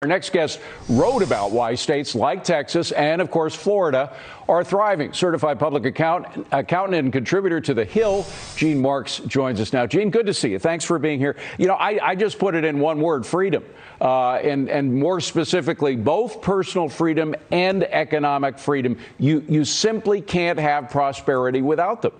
Our next guest wrote about why states like Texas and, of course, Florida are thriving. Certified public accountant and contributor to The Hill, Gene Marks, joins us now. Gene, good to see you. Thanks for being here. You know, I just put it in one word, freedom, and more specifically, both personal freedom and economic freedom. You simply can't have prosperity without them.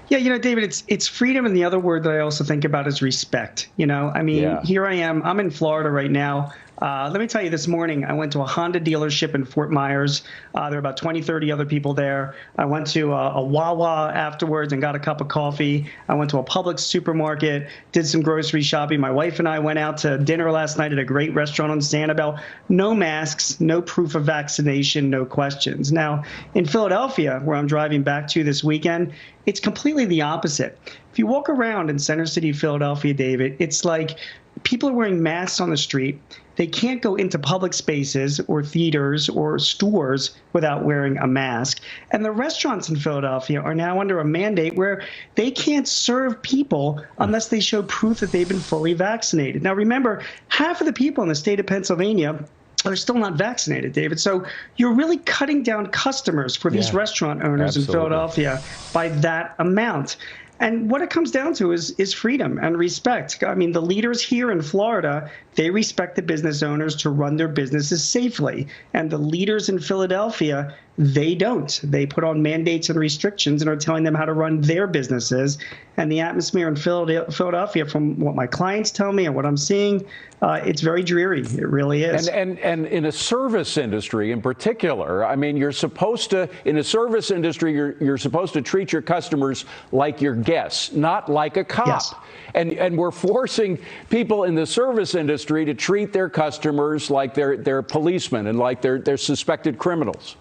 Yeah, you know, David, it's freedom, and the other word that I also think about is respect. You know, I mean, Here I am. I'm in Florida right now. Let me tell you, this morning I went to a Honda dealership in Fort Myers. There were about 20, 30 other people there. I went to a Wawa afterwards and got a cup of coffee. I went to a Publix supermarket, did some grocery shopping. My wife and I went out to dinner last night at a great restaurant on Sanibel. No masks, no proof of vaccination, no questions. Now, in Philadelphia, where I'm driving back to this weekend, it's completely the opposite. If you walk around in Center City, Philadelphia, David, it's like people are wearing masks on the street. They can't go into public spaces or theaters or stores without wearing a mask. And the restaurants in Philadelphia are now under a mandate where they can't serve people unless they show proof that they've been fully vaccinated. Now, remember, half of the people in the state of Pennsylvania are still not vaccinated, David. So you're really cutting down customers for these restaurant owners in Philadelphia by that amount. And what it comes down to is freedom and respect. I mean, the leaders here in Florida, they respect the business owners to run their businesses safely. And the leaders in Philadelphia, they don't. They put on mandates and restrictions and are telling them how to run their businesses. And the atmosphere in Philadelphia, from what my clients tell me and what I'm seeing, it's very dreary. It really is. And in a service industry in particular, I mean, you're supposed to, in a service industry, you're supposed to treat your customers like your guests, not like a cop. Yes. And we're forcing people in the service industry to treat their customers like they're policemen and like they're suspected criminals.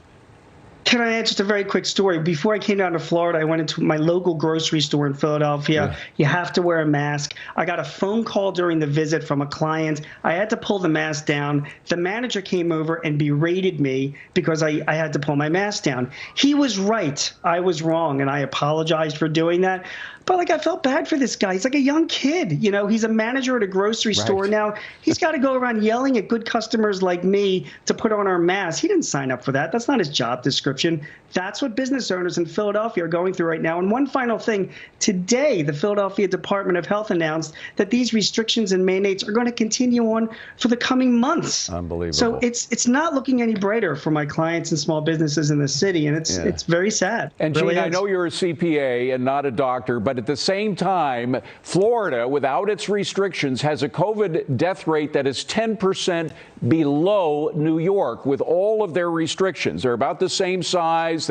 Can I add just a very quick story? Before I came down to Florida, I went into my local grocery store in Philadelphia. You have to wear a mask. I got a phone call during the visit from a client. I had to pull the mask down. The manager came over and berated me because I had to pull my mask down. He was right. I was wrong, and I apologized for doing that. But, like, I felt bad for this guy. He's like a young kid. You know, he's a manager at a grocery store. Now, he's got to go around yelling at good customers like me to put on our masks. He didn't sign up for that. That's not his job description. That's what business owners in Philadelphia are going through right now. And one final thing. Today, the Philadelphia Department of Health announced that these restrictions and mandates are going to continue on for the coming months. Unbelievable. So it's not looking any brighter for my clients and small businesses in the city. And it's very sad. And, Gene, I know you're a CPA and not a doctor, but at the same time, Florida, without its restrictions, has a COVID death rate that is 10% below New York with all of their restrictions. They're about the same size.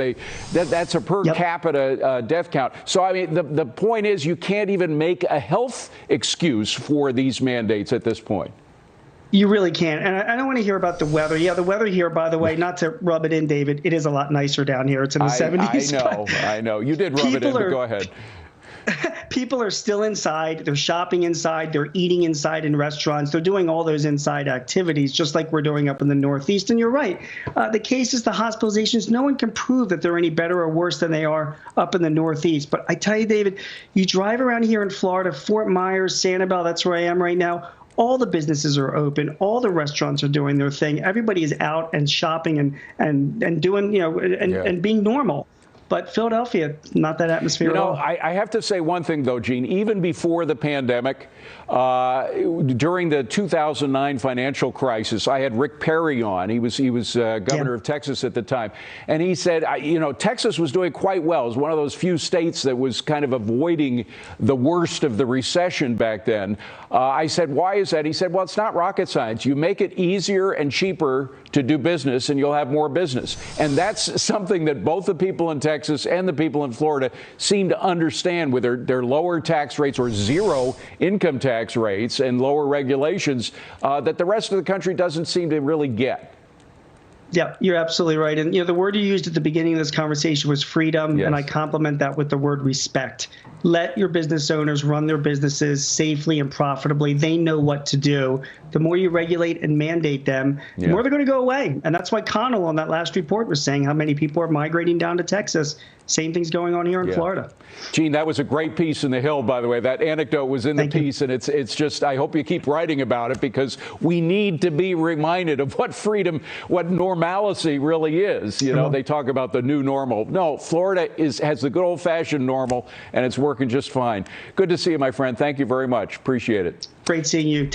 That's a per capita death count. So, I mean, the point is you can't even make a health excuse for these mandates at this point. You really can't. And I don't want to hear about the weather. Yeah, the weather here, by the way, not to rub it in, David, it is a lot nicer down here. It's in the 70s. I know. You did rub it in, but go ahead. People are still inside. They're shopping inside. They're eating inside in restaurants. They're doing all those inside activities, just like we're doing up in the Northeast. And you're right. The cases, the hospitalizations, no one can prove that they're any better or worse than they are up in the Northeast. But I tell you, David, you drive around here in Florida, Fort Myers, Sanibel, that's where I am right now. All the businesses are open. All the restaurants are doing their thing. Everybody is out and shopping and doing, you know, and being normal. But Philadelphia, not that atmosphere at all. I have to say one thing, though, Gene. Even before the pandemic, during the 2009 financial crisis, I had Rick Perry on. He was governor of Texas at the time. And he said, you know, Texas was doing quite well. It was one of those few states that was kind of avoiding the worst of the recession back then. I said, why is that? He said, well, it's not rocket science. You make it easier and cheaper to do business, and you'll have more business. And that's something that both the people in Texas and the people in Florida seem to understand with their lower tax rates or zero income tax rates and lower regulations that the rest of the country doesn't seem to really get. Yeah, you're absolutely right. And, the word you used at the beginning of this conversation was freedom. Yes. And I complement that with the word respect. Let your business owners run their businesses safely and profitably. They know what to do. The more you regulate and mandate them, the more they're going to go away. And that's why Connell on that last report was saying how many people are migrating down to Texas. Same thing's going on here in Florida. Gene, that was a great piece in The Hill, by the way. That anecdote was in the piece, and it's just, I hope you keep writing about it, because we need to be reminded of what freedom, what normalcy really is. You know, they talk about the new normal. No, Florida has the good old-fashioned normal, and it's working just fine. Good to see you, my friend. Thank you very much. Appreciate it. Great seeing you.